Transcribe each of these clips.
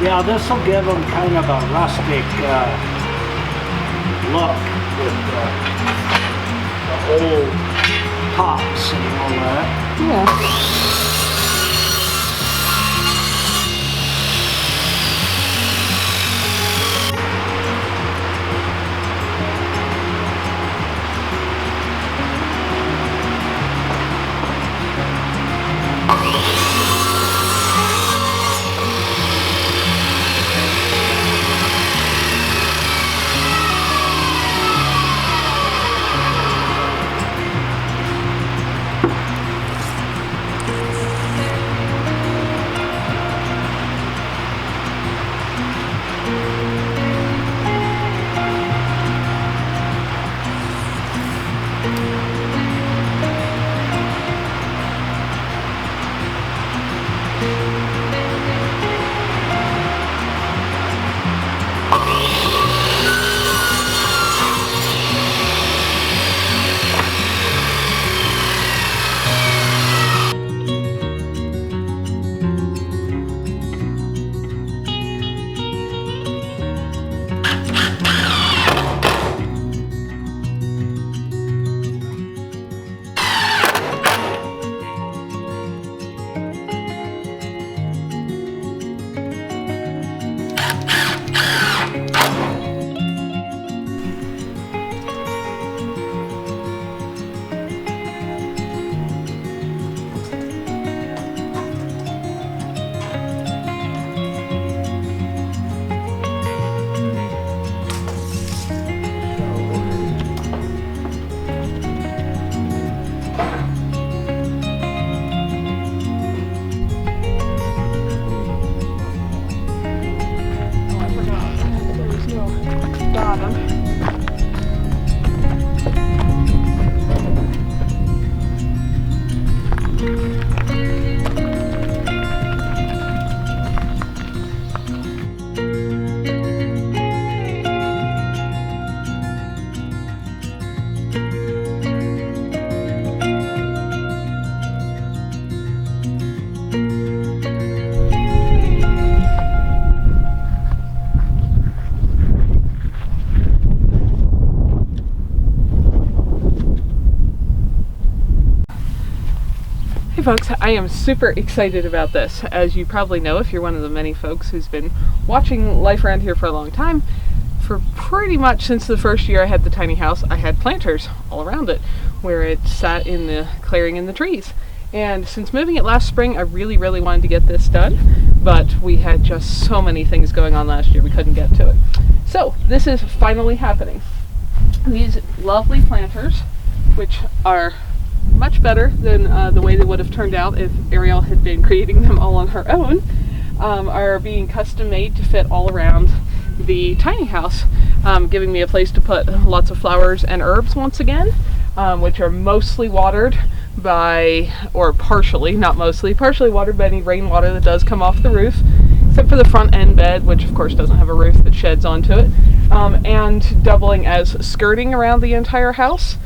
Yeah, this will give them kind of a rustic look with the old tops and all that. Yeah. Folks, I am super excited about this. As you probably know, if you're one of the many folks who's been watching life around here for a long time, for pretty much since the first year I had the tiny house, I had planters all around it where it sat in the clearing in the trees. And since moving it last spring, I really wanted to get this done, but we had just so many things going on last year we couldn't get to it. So this is finally happening. These lovely planters, which are much better than the way they would have turned out if Ariel had been creating them all on her own, are being custom made to fit all around the tiny house, giving me a place to put lots of flowers and herbs once again, which are mostly watered by, or partially, not mostly, partially watered by any rainwater that does come off the roof, except for the front end bed, which of course doesn't have a roof that sheds onto it, and doubling as skirting around the entire house.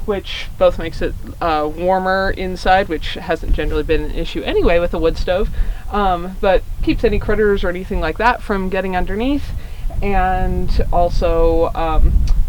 Which both makes it warmer inside, which hasn't generally been an issue anyway with a wood stove, but keeps any critters or anything like that from getting underneath, and also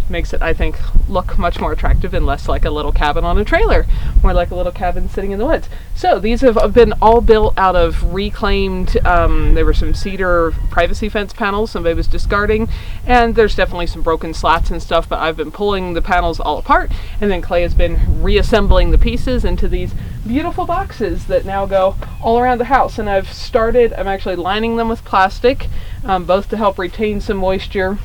makes it, I think, look much more attractive and less like a little cabin on a trailer, more like a little cabin sitting in the woods. So these have been all built out of reclaimed, there were some cedar privacy fence panels somebody was discarding, and there's definitely some broken slats and stuff, but I've been pulling the panels all apart, and then Clay has been reassembling the pieces into these beautiful boxes that now go all around the house. And I'm actually lining them with plastic, both to help retain some moisture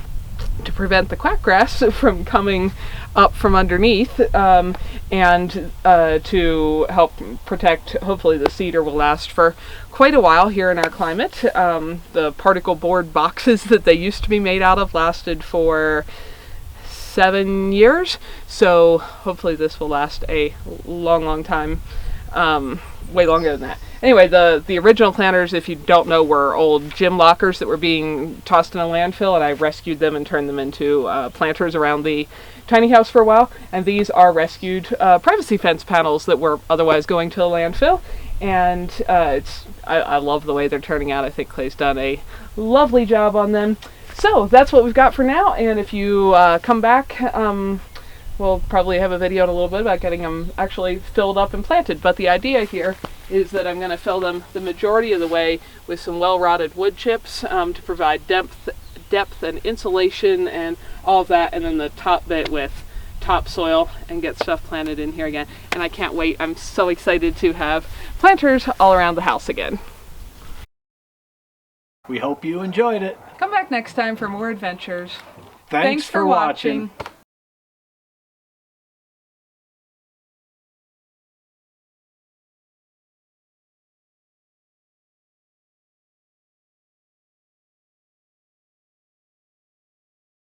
to prevent the quackgrass from coming up from underneath, and to help protect, hopefully the cedar will last for quite a while here in our climate. The particle board boxes that they used to be made out of lasted for 7 years, so hopefully this will last a long time, way longer than that. Anyway, the original planters, if you don't know, were old gym lockers that were being tossed in a landfill, and I rescued them and turned them into planters around the tiny house for a while. And these are rescued privacy fence panels that were otherwise going to a landfill. And I love the way they're turning out. I think Clay's done a lovely job on them. So that's what we've got for now. And if you come back, we'll probably have a video in a little bit about getting them actually filled up and planted. But the idea here is that I'm going to fill them the majority of the way with some well-rotted wood chips to provide depth and insulation and all of that, and then the top bit with topsoil and get stuff planted in here again. And I can't wait. I'm so excited to have planters all around the house again. We hope you enjoyed it. Come back next time for more adventures. Thanks for watching.